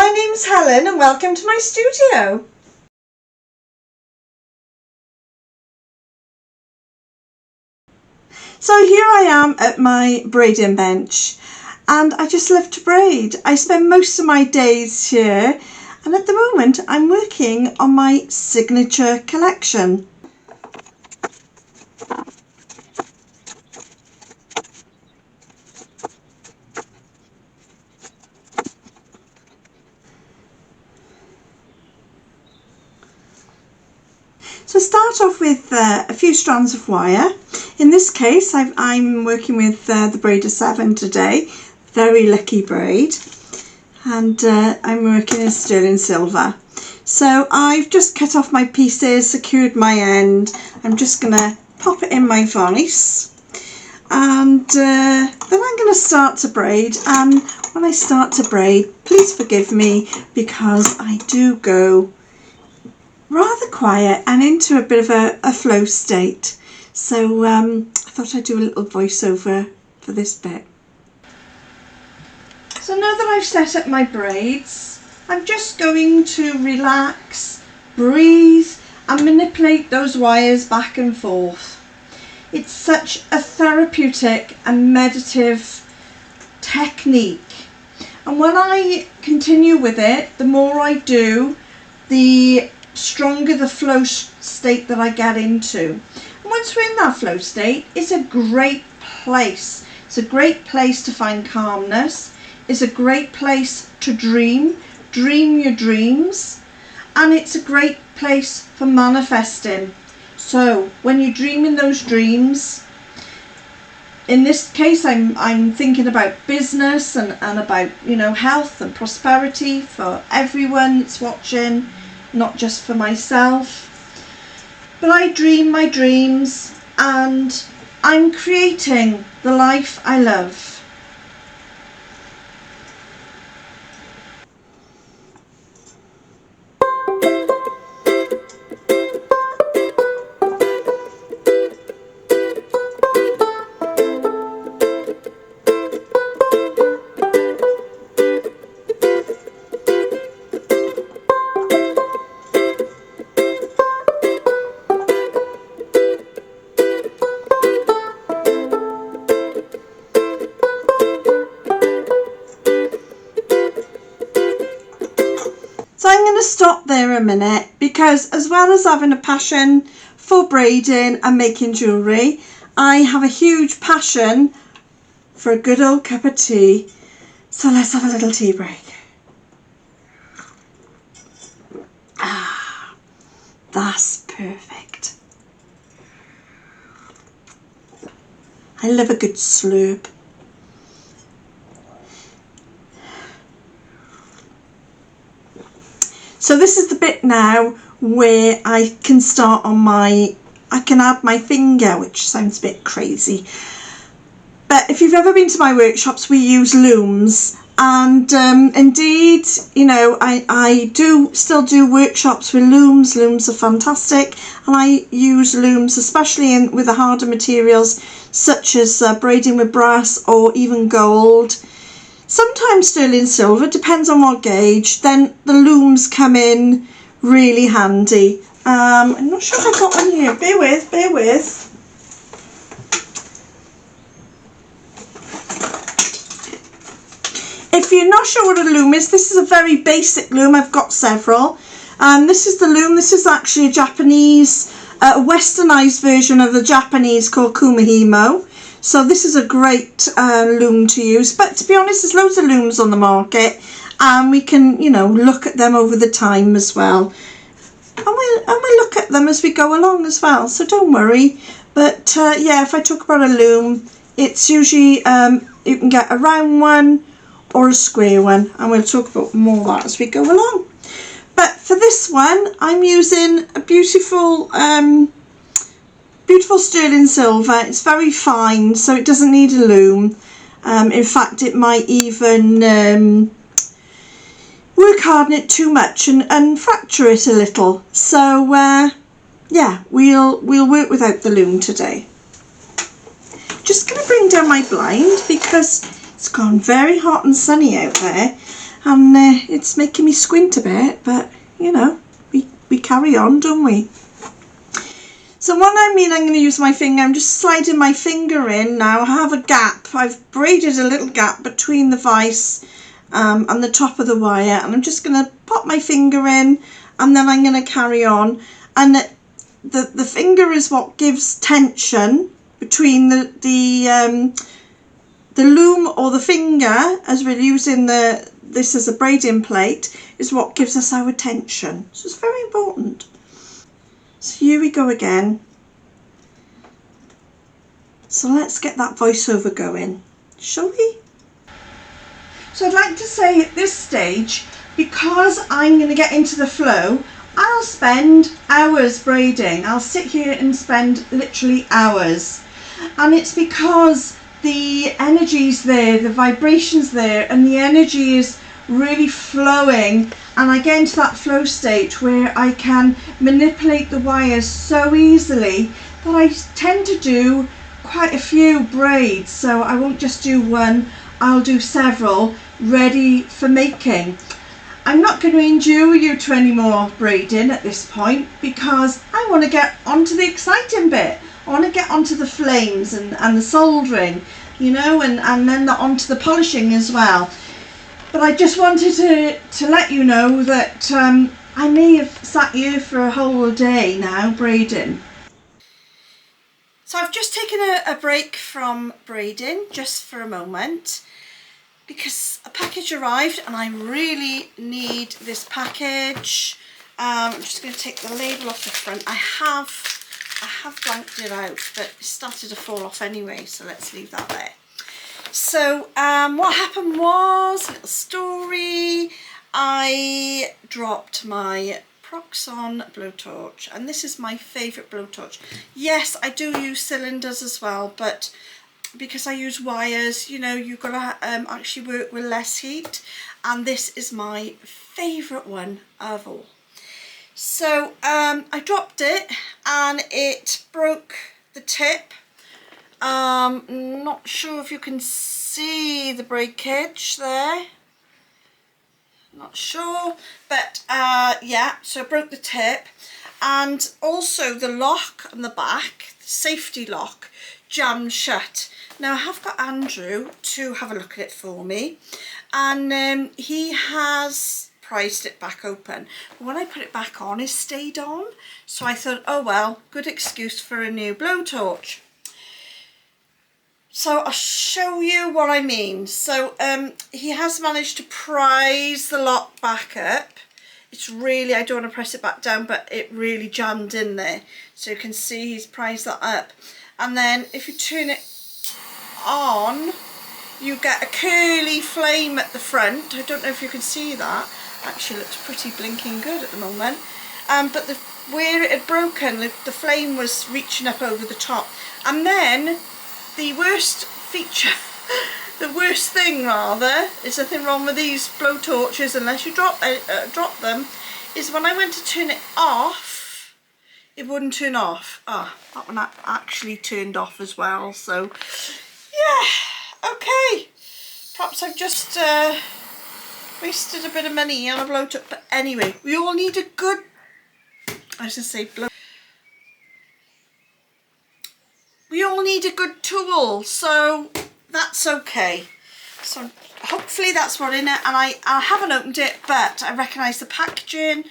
My name's Helen and welcome to my studio. So here I am at my braiding bench and I just love to braid. I spend most of my days here and at the moment I'm working on my signature collection. So start off with a few strands of wire. In this case I'm working with the Braider 7 today, very lucky braid, and I'm working in sterling silver. So I've just cut off my pieces, secured my end. I'm just going to pop it in my vise and then I'm going to start to braid. And when I start to braid, please forgive me because I do go rather quiet and into a bit of a flow state. So I thought I'd do a little voiceover for this bit. So now that I've set up my braids, I'm just going to relax, breathe and manipulate those wires back and forth. It's such a therapeutic and meditative technique. And when I continue with it, the more I do, the stronger the flow state that I get into. And once we're in that flow state, it's a great place. It's a great place to find calmness. It's a great place to dream your dreams, and it's a great place for manifesting. So when you're dreaming those dreams, in this case I'm thinking about business and about, you know, health and prosperity for everyone that's watching, not just for myself. But I dream my dreams and I'm creating the life I love. So I'm going to stop there a minute because as well as having a passion for braiding and making jewellery, I have a huge passion for a good old cup of tea. So let's have a little tea break. Ah, that's perfect. I love a good slurp. So this is the bit now where I can start on I can add my finger, which sounds a bit crazy. But if you've ever been to my workshops, we use looms. And indeed, you know, I do still do workshops with looms. Looms are fantastic. And I use looms, especially with the harder materials, such as braiding with brass or even gold. Sometimes sterling silver, depends on what gauge. Then the looms come in really handy. I'm not sure if I got one here. Bear with. If you're not sure what a loom is, this is a very basic loom. I've got several. This is the loom. This is actually a Japanese, westernized version of the Japanese called kumihimo. So this is a great loom to use, but to be honest, there's loads of looms on the market and we can, you know, look at them over the time as well. And we'll look at them as we go along as well, so don't worry. But yeah, if I talk about a loom, it's usually, you can get a round one or a square one, and we'll talk about more of that as we go along. But for this one, I'm using a beautiful sterling silver. It's very fine, so it doesn't need a loom. In fact, it might even work hard on it too much and fracture it a little. So yeah, we'll work without the loom today. Just going to bring down my blind because it's gone very hot and sunny out there, and it's making me squint a bit, but you know, we carry on, don't we? So what I'm going to use my finger, I'm just sliding my finger in now. I have a gap, I've braided a little gap between the vise and the top of the wire, and I'm just going to pop my finger in, and then I'm going to carry on. And the finger is what gives tension between the loom, or the finger, as we're using this as a braiding plate, is what gives us our tension. So it's very important. So here we go again. So let's get that voiceover going, shall we? So I'd like to say at this stage, because I'm going to get into the flow, I'll spend hours braiding. I'll sit here and spend literally hours. And it's because the energy's there, the vibration's there, and the energy is really flowing, and I get into that flow state where I can manipulate the wires so easily that I tend to do quite a few braids. So I won't just do one, I'll do several ready for making. I'm not going to endure you to any more braiding at this point, because I want to get onto the exciting bit. I want to get onto the flames and the soldering, you know, and then onto the polishing as well. But I just wanted to let you know that I may have sat here for a whole day now braiding. So I've just taken a break from braiding just for a moment, because a package arrived and I really need this package. I'm just going to take the label off the front. I have blanked it out, but it started to fall off anyway, so let's leave that there. So what happened was, a little story, I dropped my Proxxon blowtorch, and this is my favourite blowtorch. Yes, I do use cylinders as well, but because I use wires, you know, you've got to actually work with less heat, and this is my favourite one of all. So I dropped it and it broke the tip. Not sure if you can see the breakage there, not sure, but yeah, so I broke the tip, and also the lock on the back, the safety lock, jammed shut. Now I have got Andrew to have a look at it for me, and he has prised it back open, but when I put it back on, it stayed on, so I thought, oh well, good excuse for a new blowtorch. So I'll show you what I mean. So he has managed to prise the lock back up. It's really, I don't want to press it back down, but it really jammed in there. So you can see he's prised that up. And then if you turn it on, you get a curly flame at the front. I don't know if you can see that. Actually looks pretty blinking good at the moment. But where it had broken, the flame was reaching up over the top. And then the worst feature, the worst thing rather, is nothing wrong with these blowtorches unless you drop them, is when I went to turn it off, it wouldn't turn off. Ah, that one actually turned off as well. So yeah, okay. Perhaps I've just wasted a bit of money on a blowtorch, but anyway, we all need a good, I was going to say we all need a good tool, so that's okay. So hopefully that's what in it, and I haven't opened it, but I recognise the packaging.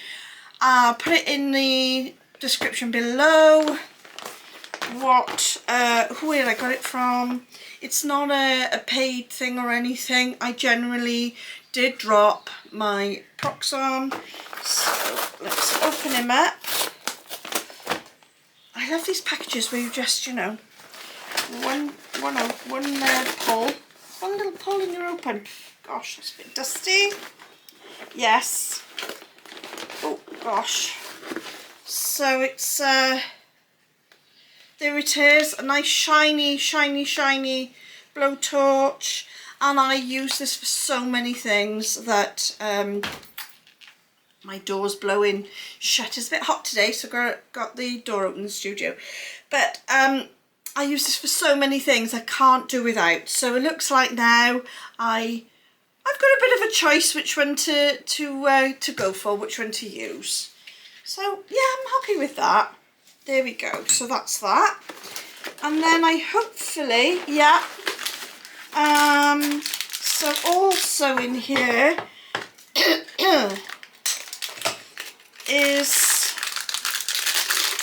I'll put it in the description below where I got it from. It's not a paid thing or anything. I generally did drop my Proxxon, so let's open him up. I love these packages where you just, you know, one pull, one little pull and you're open. Gosh, that's a bit dusty. Yes. Oh gosh. So it's there it is, a nice shiny blowtorch, and I use this for so many things that my door's blowing shut. It's a bit hot today, so got the door open in the studio, but I use this for so many things I can't do without. So it looks like now I I've got a bit of a choice which one to go for, which one to use. So yeah, I'm happy with that. There we go. So that's that. And then I hopefully, yeah. So also in here is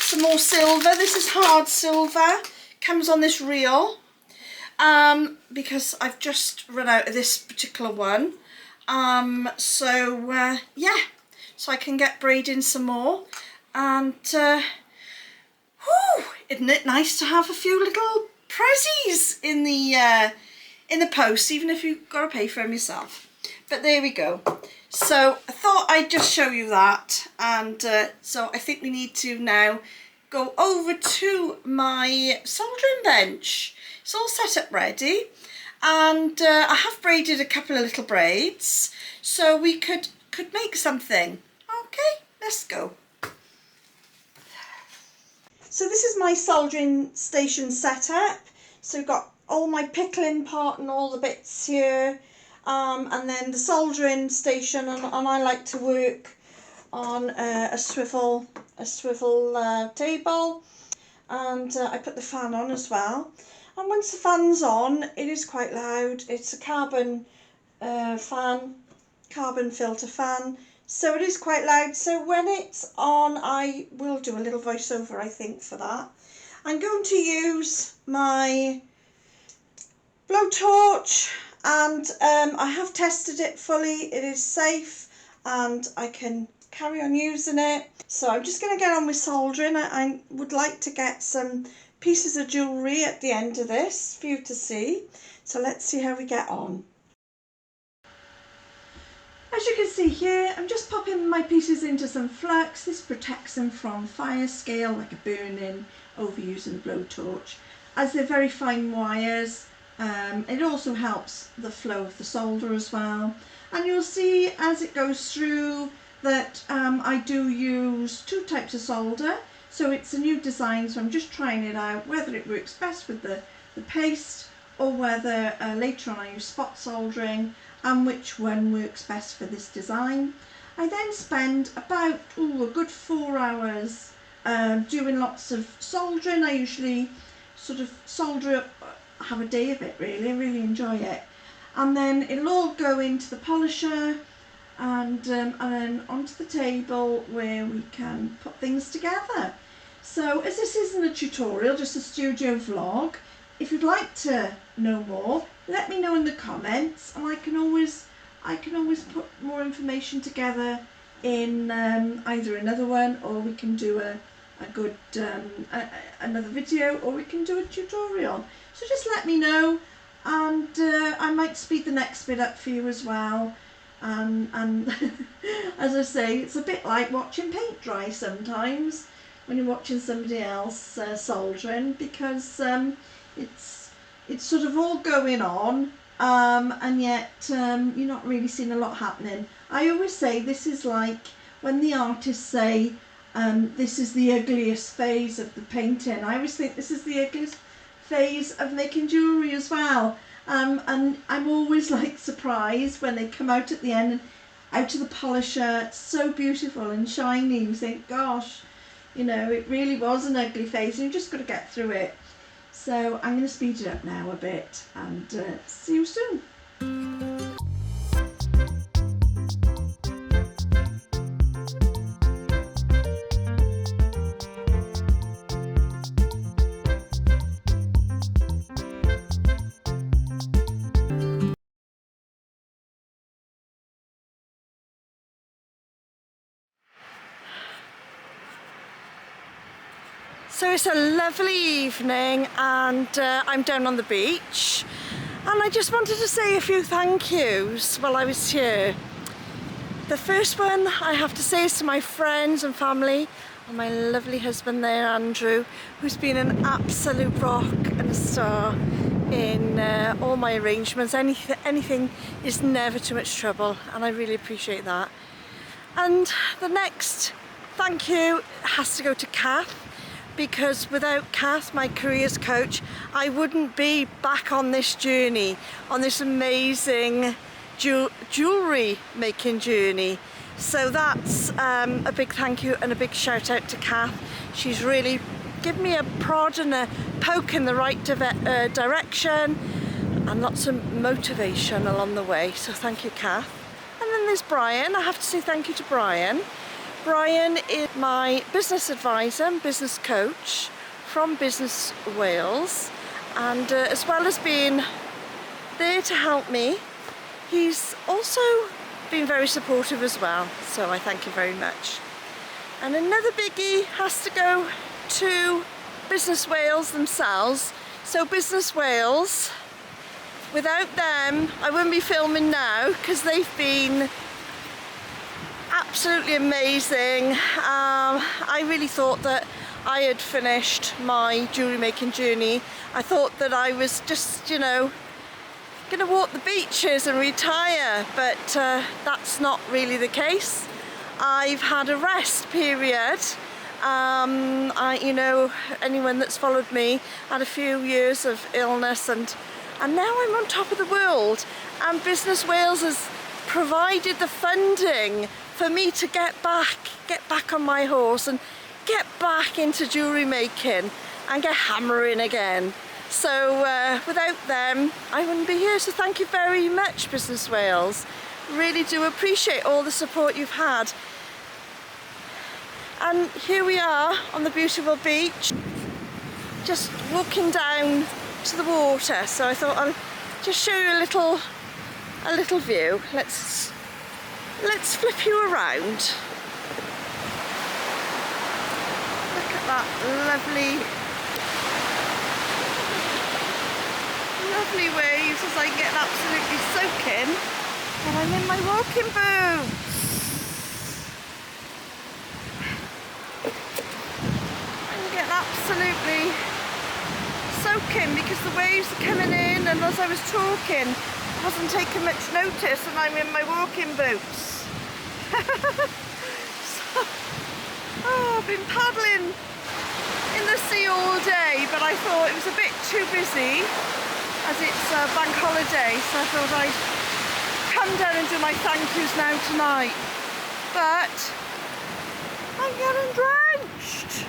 some more silver. This is hard silver. Comes on this reel. Because I've just run out of this particular one. Yeah, so I can get braiding some more. And isn't it nice to have a few little prezzies in the post, even if you've got to pay for them yourself. But there we go. So I thought I'd just show you that, and so I think we need to now go over to my soldering bench. It's all set up ready, and I have braided a couple of little braids, so we could make something. Okay, let's go. So this is my soldering station setup. So we've got all my pickling part and all the bits here, and then the soldering station, and I like to work on a swivel table, and I put the fan on as well. And once the fan's on, it is quite loud. It's a carbon filter fan, so it is quite loud. So when it's on, I will do a little voiceover, I think, for that. I'm going to use my blowtorch, and I have tested it fully. It is safe and I can carry on using it. So I'm just going to get on with soldering. I would like to get some pieces of jewellery at the end of this for you to see. So let's see how we get on. As you can see here, I'm just popping my pieces into some flux. This protects them from fire scale, like a burning, over using the blowtorch. As they're very fine wires, it also helps the flow of the solder as well. And you'll see as it goes through that I do use two types of solder. So it's a new design, so I'm just trying it out, whether it works best with the paste, or whether later on I use spot soldering, and which one works best for this design. I then spend about a good 4 hours doing lots of soldering. I usually sort of solder up, have a day of it really. I really enjoy it. And then it'll all go into the polisher, and then onto the table where we can put things together. So as this isn't a tutorial, just a studio vlog, if you'd like to know more, let me know in the comments, and I can always put more information together in either another one, or we can do another video, or we can do a tutorial. So just let me know, and I might speed the next bit up for you as well. And as I say, it's a bit like watching paint dry sometimes when you're watching somebody else soldering, because it's sort of all going on, and yet you're not really seeing a lot happening. I always say this is like when the artists say this is the ugliest phase of the painting. I always think this is the ugliest phase of making jewellery as well. And I'm always like surprised when they come out at the end and out of the polisher. It's so beautiful and shiny. You think, gosh, you know, it really was an ugly phase, and you've just got to get through it. So I'm going to speed it up now a bit, and see you soon. So it's a lovely evening, and I'm down on the beach, and I just wanted to say a few thank yous while I was here. The first one I have to say is to my friends and family, and my lovely husband there, Andrew, who's been an absolute rock and a star in all my arrangements. Anything is never too much trouble, and I really appreciate that. And the next thank you has to go to Kath, because without Kath, my careers coach, I wouldn't be back on this journey, on this amazing jewellery making journey. So that's a big thank you and a big shout out to Kath. She's really given me a prod and a poke in the right direction, and lots of motivation along the way, so thank you, Kath. And then there's Brian. I have to say thank you to Brian. Brian is my business advisor and business coach from Business Wales, and as well as being there to help me, he's also been very supportive as well, so I thank you very much. And another biggie has to go to Business Wales themselves. So Business Wales, without them I wouldn't be filming now, because they've been absolutely amazing. I really thought that I had finished my jewellery making journey. I thought that I was just, you know, gonna walk the beaches and retire, but that's not really the case. I've had a rest period. You know, anyone that's followed me had a few years of illness, and now I'm on top of the world, and Business Wales has provided the funding for me to get back on my horse and get back into jewellery making and get hammering again. So without them I wouldn't be here, so thank you very much, Business Wales. Really do appreciate all the support you've had. And here we are on the beautiful beach, just walking down to the water, so I thought I'll just show you a little view. Let's flip you around. Look at that lovely waves as I get absolutely soaking, and I'm in my walking boots. Absolutely soaking because the waves are coming in, and as I was talking I wasn't taking much notice, and I'm in my walking boots. I've been paddling in the sea all day, but I thought it was a bit too busy as it's a bank holiday, so I thought I'd come down and do my thank yous now tonight, but I'm getting drenched.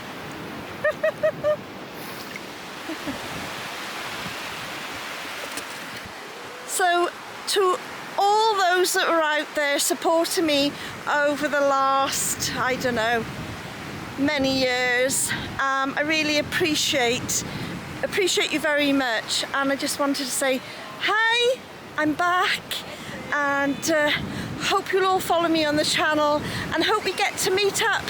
So to all those that were out there supporting me over the last, I don't know, many years, I really appreciate you very much, and I just wanted to say hi, I'm back, and hope you'll all follow me on the channel, and hope we get to meet up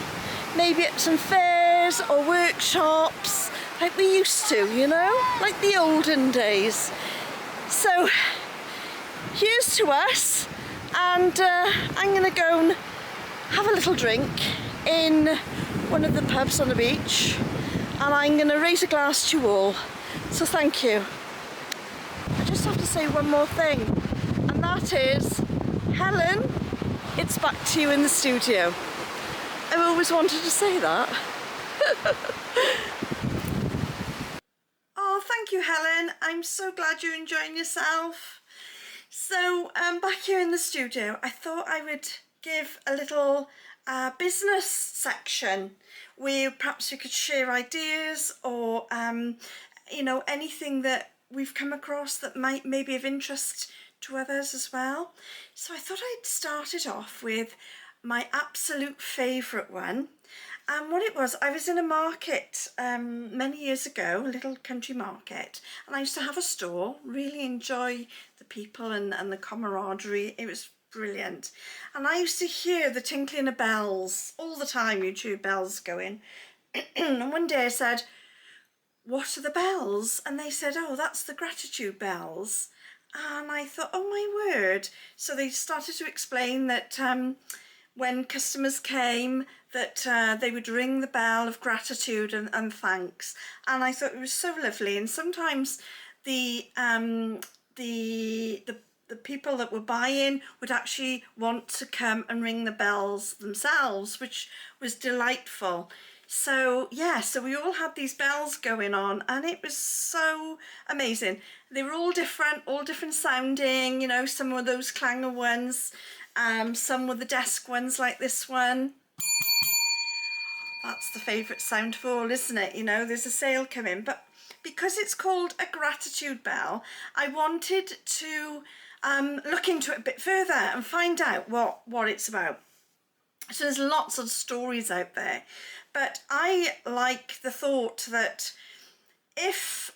maybe at some fairs or workshops like we used to, you know, like the olden days. So here's to us, and I'm gonna go and have a little drink in one of the pubs on the beach, and I'm gonna raise a glass to you all, so thank you. I just have to say one more thing, and that is, Helen, it's back to you in the studio. I've always wanted to say that. Oh, thank you, Helen. I'm so glad you're enjoying yourself. So back here in the studio, I thought I would give a little business section where perhaps we could share ideas, or you know, anything that we've come across that might maybe of interest to others as well. So I thought I'd start it off with my absolute favourite one, and what it was, I was in a market many years ago, a little country market, and I used to have a stall, really enjoy the people and the camaraderie, it was brilliant, and I used to hear the tinkling of bells all the time. You'd hear bells going, and one day I said, what are the bells? And they said, oh, that's the gratitude bells. And I thought, oh my word. So they started to explain that when customers came, that they would ring the bell of gratitude and thanks, and I thought it was so lovely. And sometimes the people that were buying would actually want to come and ring the bells themselves, which was delightful. So yeah, so we all had these bells going on, and it was so amazing. They were all different sounding, you know. Some were those clanger ones, some were the desk ones like this one. That's the favourite sound of all, isn't it? You know, there's a sale coming, but because it's called a gratitude bell, I wanted to look into it a bit further and find out what it's about. So there's lots of stories out there, but I like the thought that if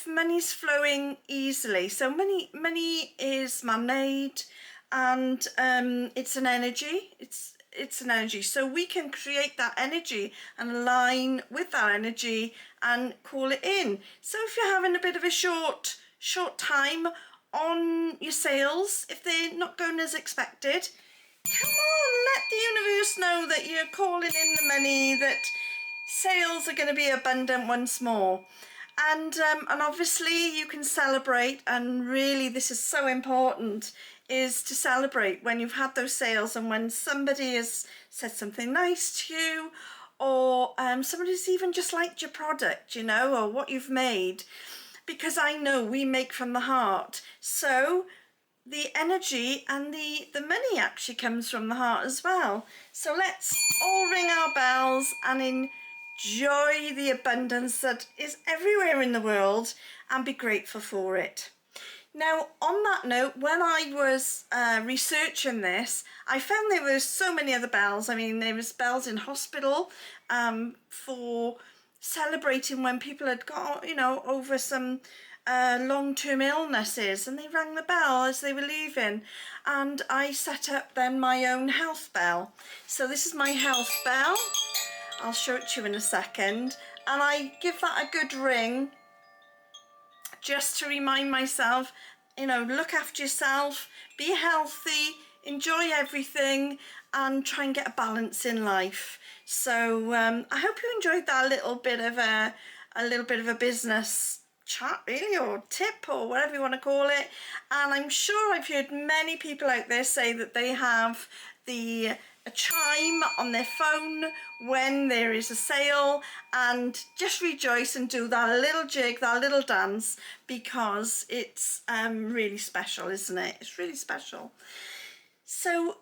money's flowing easily, so money is man-made, and it's an energy. It's an energy, so we can create that energy and align with that energy and call it in. So if you're having a bit of a short time on your sales, if they're not going as expected, come on, let the universe know that you're calling in the money, that sales are going to be abundant once more. And obviously you can celebrate, and really this is so important, is to celebrate when you've had those sales and when somebody has said something nice to you, or somebody's even just liked your product, you know, or what you've made, because I know we make from the heart. So the energy and the money actually comes from the heart as well. So let's all ring our bells and enjoy the abundance that is everywhere in the world and be grateful for it. Now, on that note, when I was researching this, I found there were so many other bells. I mean, there was bells in hospital for celebrating when people had got, you know, over some long-term illnesses, and they rang the bell as they were leaving. And I set up then my own health bell. So this is my health bell. I'll show it to you in a second. And I give that a good ring, just to remind myself, you know, look after yourself, be healthy, enjoy everything, and try and get a balance in life. So I hope you enjoyed that little bit of a business chat, really, or tip, or whatever you want to call it. And I'm sure I've heard many people out there say that they have a chime on their phone when there is a sale, and just rejoice and do that little jig, that little dance, because it's really special, isn't it? It's really special. So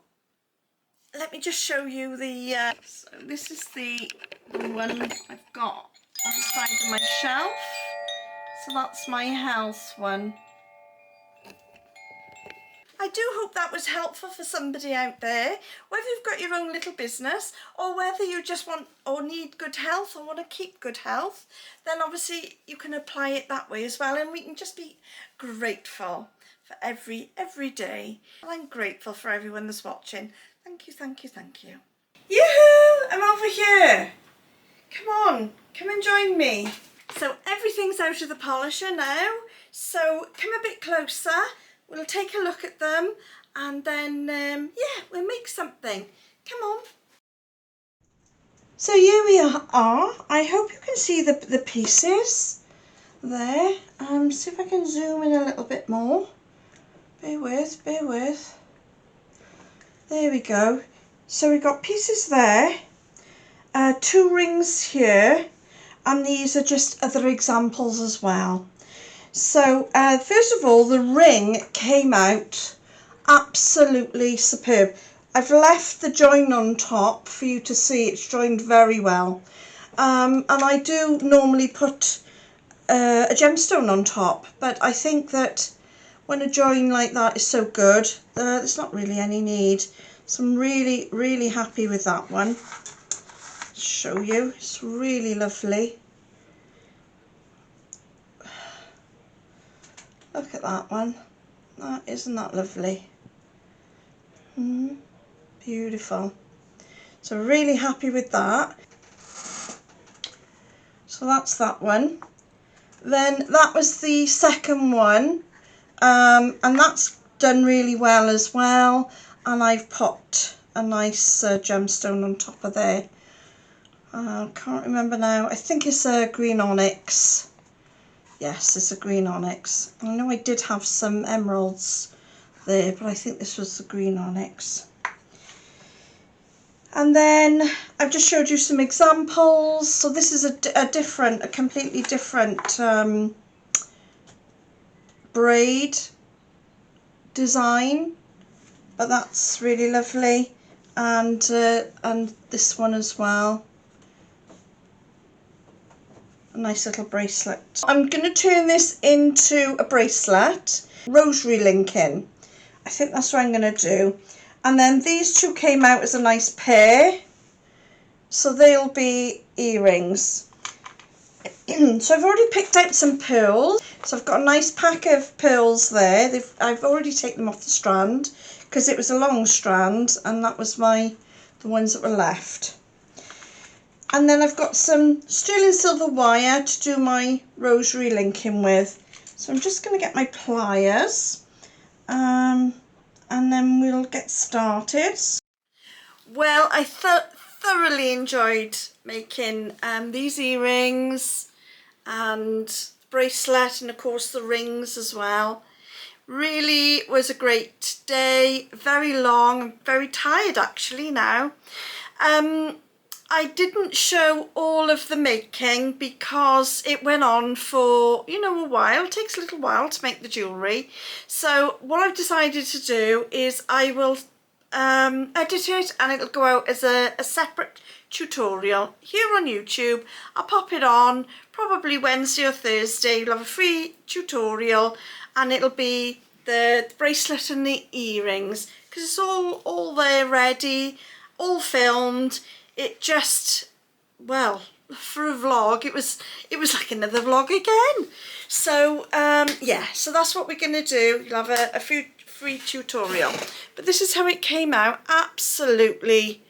let me just show you the so this is the one I've got on the side of my shelf. So that's my health one. I do hope that was helpful for somebody out there, whether you've got your own little business, or whether you just want or need good health or want to keep good health, then obviously you can apply it that way as well, and we can just be grateful for every day. I'm grateful for everyone that's watching. Thank you, thank you, thank you. Yoo-hoo! I'm over here. Come on, come and join me. So everything's out of the polisher now, so come a bit closer. We'll take a look at them, and then, yeah, we'll make something. Come on. So here we are. I hope you can see the pieces there. See if I can zoom in a little bit more. Bear with. There we go. So we've got pieces there, 2 rings here, and these are just other examples as well. So first of all, the ring came out absolutely superb. I've left the join on top for you to see. It's joined very well, and I do normally put a gemstone on top, but I think that when a join like that is so good, there's not really any need. So I'm really happy with that one. Show you, it's really lovely. Look at that one. Isn't that lovely? Beautiful. So really happy with that. So that's that one. Then that was the second one, and that's done really well as well. And I've popped a nice gemstone on top of there. Can't remember now. I think it's a green onyx. Yes, it's a green onyx. I know I did have some emeralds there, but I think this was the green onyx. And then I've just showed you some examples. So this is a completely different braid design, but that's really lovely. And this one as well, a nice little bracelet. I'm going to turn this into a bracelet, rosary linking. I think that's what I'm going to do. And then these two came out as a nice pair, so they'll be earrings. So I've already picked out some pearls. So I've got a nice pack of pearls there. I've already taken them off the strand because it was a long strand, and that was the ones that were left. And then I've got some sterling silver wire to do my rosary linking with. So I'm just going to get my pliers, and then we'll get started. Well, I thoroughly enjoyed making these earrings and bracelet, and of course the rings as well. Really was a great day, very long. I'm very tired actually now. I didn't show all of the making because it went on for, you know, a while. It takes a little while to make the jewellery. So what I've decided to do is I will edit it, and it'll go out as a separate tutorial here on YouTube. I'll pop it on probably Wednesday or Thursday. You'll have a free tutorial, and it'll be the bracelet and the earrings because it's all there ready, all filmed. It just, well, for a vlog, it was like another vlog again. So yeah, so that's what we're gonna do. You'll have a free tutorial, but this is how it came out. Absolutely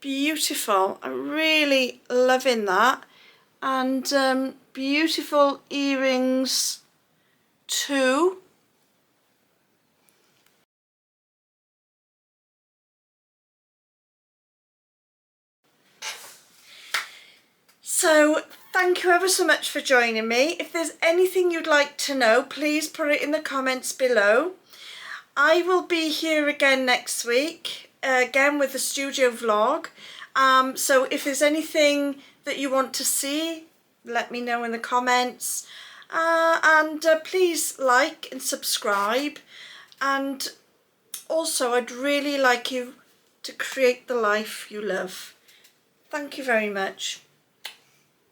beautiful. I'm really loving that. And beautiful earrings too. So thank you ever so much for joining me. If there's anything you'd like to know, please put it in the comments below. I will be here again next week, again with the studio vlog. So if there's anything that you want to see, let me know in the comments. And please like and subscribe. And also, I'd really like you to create the life you love. Thank you very much.